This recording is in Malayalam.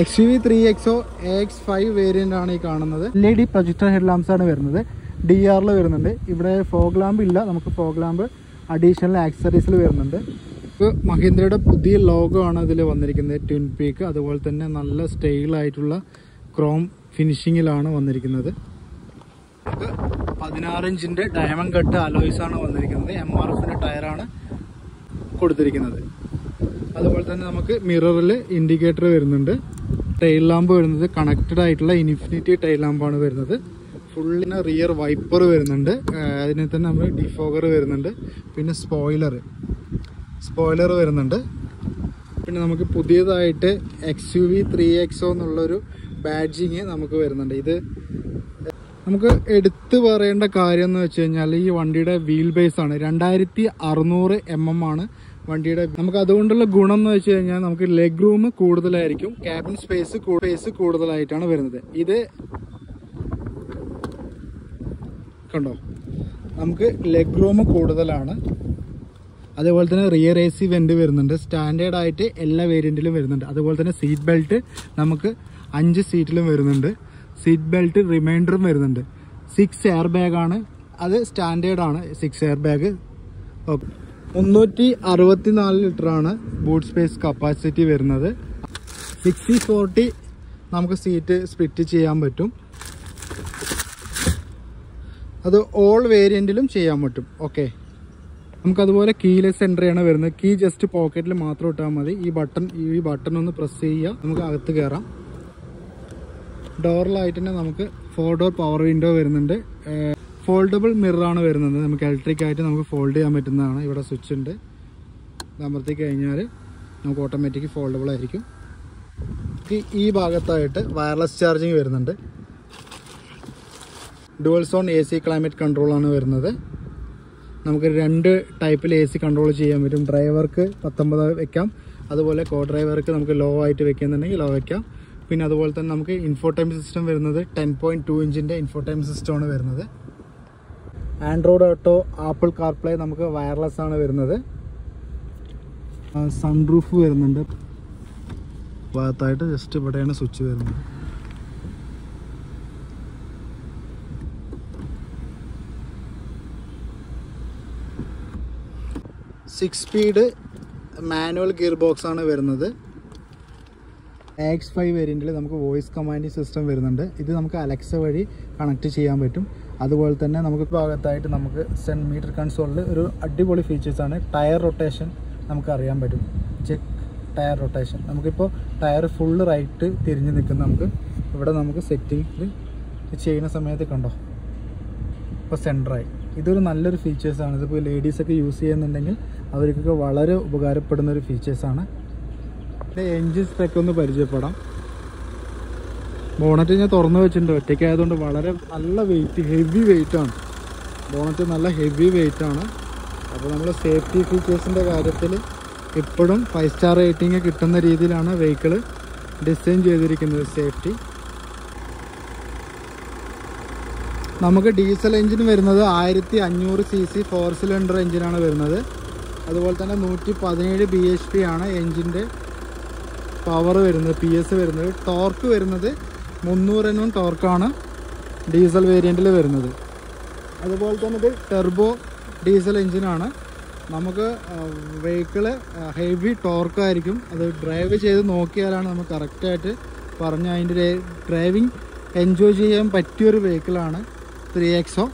XUV 3XO AX5 വേരിയൻ്റ് ആണ് ഈ കാണുന്നത്. LED പ്രൊജക്ടർ ഹെഡ് ലാംപ്സ് ആണ് വരുന്നത്. DR വരുന്നുണ്ട്. ഇവിടെ ഫോഗ് ലാമ്പ് ഇല്ല, നമുക്ക് ഫോഗ് ലാമ്പ് അഡീഷണൽ ആക്സറീസിൽ വരുന്നുണ്ട്. മഹീന്ദ്രയുടെ പുതിയ ലോഗോ ആണ് ഇതിൽ വന്നിരിക്കുന്നത്, ട്വിൻ പീക്ക്. അതുപോലെ തന്നെ നല്ല സ്റ്റൈലായിട്ടുള്ള ക്രോം ഫിനിഷിങ്ങിലാണ് വന്നിരിക്കുന്നത്. 16 ഇഞ്ചിൻ്റെ ഡയമണ്ട് കട്ട് അലോയ്സ് ആണ് വന്നിരിക്കുന്നത്. MRFിൻ്റെ ടയറാണ് കൊടുത്തിരിക്കുന്നത്. അതുപോലെ തന്നെ നമുക്ക് മിററിൽ ഇൻഡിക്കേറ്റർ വരുന്നുണ്ട്. ടൈൽ ലാമ്പ് വരുന്നത് കണക്റ്റഡ് ആയിട്ടുള്ള ഇൻഫിനിറ്റി ടൈൽ ലാമ്പാണ് വരുന്നത്. ഫുള്ളിന് റിയർ വൈപ്പർ വരുന്നുണ്ട്. അതിന് തന്നെ നമ്മൾ ഡിഫോഗർ വരുന്നുണ്ട്. പിന്നെ സ്പോയിലർ വരുന്നുണ്ട്. പിന്നെ നമുക്ക് പുതിയതായിട്ട് XUV 3XO എന്നുള്ളൊരു ബാഡ്ജിങ് നമുക്ക് വരുന്നുണ്ട്. ഇത് നമുക്ക് എടുത്തു പറയേണ്ട കാര്യം എന്ന് വെച്ച് കഴിഞ്ഞാൽ ഈ വണ്ടിയുടെ വീൽ ബേസ് ആണ് 2600 mm ആണ് വണ്ടിയുടെ. നമുക്ക് അതുകൊണ്ടുള്ള ഗുണം എന്ന് വെച്ച് കഴിഞ്ഞാൽ നമുക്ക് ലെഗ് റൂം കൂടുതലായിരിക്കും, ക്യാബിൻ സ്പേസ് കൂടുതലായിട്ടാണ് വരുന്നത്. ഇത് കണ്ടോ, നമുക്ക് ലെഗ് റൂം കൂടുതലാണ്. അതേപോലെ തന്നെ റിയർ AC വെന്റ് വരുന്നുണ്ട്. സ്റ്റാൻഡേർഡ് ആയിട്ട് എല്ലാ വേരിയന്റിലും വരുന്നുണ്ട്. അതുപോലെ തന്നെ സീറ്റ് ബെൽറ്റ് നമുക്ക് 5 സീറ്റിലും വരുന്നുണ്ട്. സീറ്റ് ബെൽറ്റ് റിമൈൻഡറും വരുന്നുണ്ട്. 6 എയർ ബാഗ് ആണ്, അത് സ്റ്റാൻഡേർഡ് ആണ്. 6 എയർ ബാഗ്. ഓക്കെ, 364 ലിറ്ററാണ് ബൂട്ട് സ്പേസ് കപ്പാസിറ്റി വരുന്നത്. 60/40 നമുക്ക് സീറ്റ് സ്പ്ലിറ്റ് ചെയ്യാൻ പറ്റും. അത് ഓൾ വേരിയന്റിലും ചെയ്യാൻ പറ്റും. ഓക്കെ, നമുക്കതുപോലെ കീലെസ് എൻട്രി ആണ് വരുന്നത്. കീ ജസ്റ്റ് പോക്കറ്റിൽ മാത്രം ഇട്ടാൽ മതി. ഈ ബട്ടൺ ഒന്ന് പ്രസ് ചെയ്യുക, നമുക്ക് അകത്ത് കയറാം. ഡോറിലായിട്ട് തന്നെ നമുക്ക് 4 ഡോർ പവർ വിൻഡോ വരുന്നുണ്ട്. ഫോൾഡബിൾ മിററാണ് വരുന്നത്. നമുക്ക് ഇലക്ട്രിക് ആയിട്ട് നമുക്ക് ഫോൾഡ് ചെയ്യാൻ പറ്റുന്നതാണ്. ഇവിടെ സ്വിച്ച് ഉണ്ട്, അമർത്തി കഴിഞ്ഞാൽ നമുക്ക് ഓട്ടോമാറ്റിക് ഫോൾഡബിൾ ആയിരിക്കും. ഈ ഭാഗത്തായിട്ട് വയർലെസ് ചാർജിങ് വരുന്നുണ്ട്. ഡുവൽ സോൺ AC ക്ലൈമറ്റ് കൺട്രോളാണ് വരുന്നത്. നമുക്ക് 2 ടൈപ്പിൽ AC കൺട്രോൾ ചെയ്യാൻ പറ്റും. ഡ്രൈവർക്ക് 19 വെക്കാം, അതുപോലെ കോ ഡ്രൈവർക്ക് നമുക്ക് ലോ ആയിട്ട് വെക്കുന്നുണ്ടെങ്കിൽ ലോ വെക്കാം. പിന്നെ അതുപോലെ തന്നെ നമുക്ക് ഇൻഫോടൈം സിസ്റ്റം വരുന്നത് 10.2 ഇഞ്ചിൻ്റെ ഇൻഫോടൈം സിസ്റ്റമാണ് വരുന്നത്. ആൻഡ്രോയിഡ് ഓട്ടോ, ആപ്പിൾ കാർപ്ലേ നമുക്ക് വയർലെസ് ആണ് വരുന്നത്. സൺറൂഫ് വരുന്നുണ്ട്. ഭാഗത്തായിട്ട് ജസ്റ്റ് ഇവിടെയാണ് സ്വിച്ച് വരുന്നത്. Six speed manual gear box ആണ് വരുന്നത്. AX5 വേരിയൻറ്റിൽ നമുക്ക് വോയിസ് കമാൻഡിങ് സിസ്റ്റം വരുന്നുണ്ട്. ഇത് നമുക്ക് അലക്സ വഴി കണക്ട് ചെയ്യാൻ പറ്റും. അതുപോലെ തന്നെ നമുക്ക് ഭാഗത്തായിട്ട് നമുക്ക് മീറ്റർ കൺസോളിൽ ഒരു അടിപൊളി ഫീച്ചേഴ്സാണ് ടയർ റൊട്ടേഷൻ. നമുക്ക് അറിയാൻ പറ്റും. Check tyre rotation. നമുക്കിപ്പോൾ ടയർ ഫുള്ള് റൈറ്റ് തിരിഞ്ഞ് നിൽക്കുന്ന നമുക്ക് ഇവിടെ നമുക്ക് സെറ്റിംഗ് ചെയ്യുന്ന സമയത്ത് കണ്ടോ, ഇപ്പോൾ സെൻറ്ററായി. ഇതൊരു നല്ലൊരു ഫീച്ചേഴ്സാണ്. ഇതിപ്പോൾ ലേഡീസൊക്കെ യൂസ് ചെയ്യുന്നുണ്ടെങ്കിൽ അവർക്കൊക്കെ വളരെ ഉപകാരപ്പെടുന്ന ഒരു ഫീച്ചേഴ്സാണ്. എൻജിൻ സ്പെക്ക് ഒന്ന് പരിചയപ്പെടാം. ബോണറ്റ് ഞാൻ തുറന്നു വെച്ചിട്ടുണ്ട്. ഒറ്റയ്ക്കായതുകൊണ്ട് വളരെ നല്ല ഹെവി വെയിറ്റാണ്. ബോണറ്റ് നല്ല ഹെവി വെയിറ്റാണ്. അപ്പോൾ നമ്മൾ സേഫ്റ്റി ഫീച്ചേഴ്സിൻ്റെ കാര്യത്തിൽ ഇപ്പോഴും 5 സ്റ്റാർ റേറ്റിംഗ് കിട്ടുന്ന രീതിയിലാണ് വെഹിക്കിൾ ഡിസൈൻ ചെയ്തിരിക്കുന്നത്. സേഫ്റ്റി നമുക്ക് ഡീസൽ എഞ്ചിൻ വരുന്നത് 1500 cc 4 സിലിണ്ടർ എഞ്ചിനാണ് വരുന്നത്. അതുപോലെ തന്നെ 117 bhp ആണ് എഞ്ചിൻ്റെ പവർ വരുന്നത്, PS വരുന്നത്. ടോർക്ക് വരുന്നത് 300 Nm ടോർക്കാണ് ഡീസൽ വേരിയൻറ്റിൽ വരുന്നത്. അതുപോലെ തന്നെ ഇത് ടെർബോ ഡീസൽ എഞ്ചിനാണ്. നമുക്ക് വെഹിക്കിള് ഹെവി ടോർക്കായിരിക്കും. അത് ഡ്രൈവ് ചെയ്ത് നോക്കിയാലാണ് നമുക്ക് കറക്റ്റായിട്ട് പറഞ്ഞ അതിൻ്റെ ഡ്രൈവിംഗ് എൻജോയ് ചെയ്യാൻ പറ്റിയൊരു വെഹിക്കിളാണ് 3XO.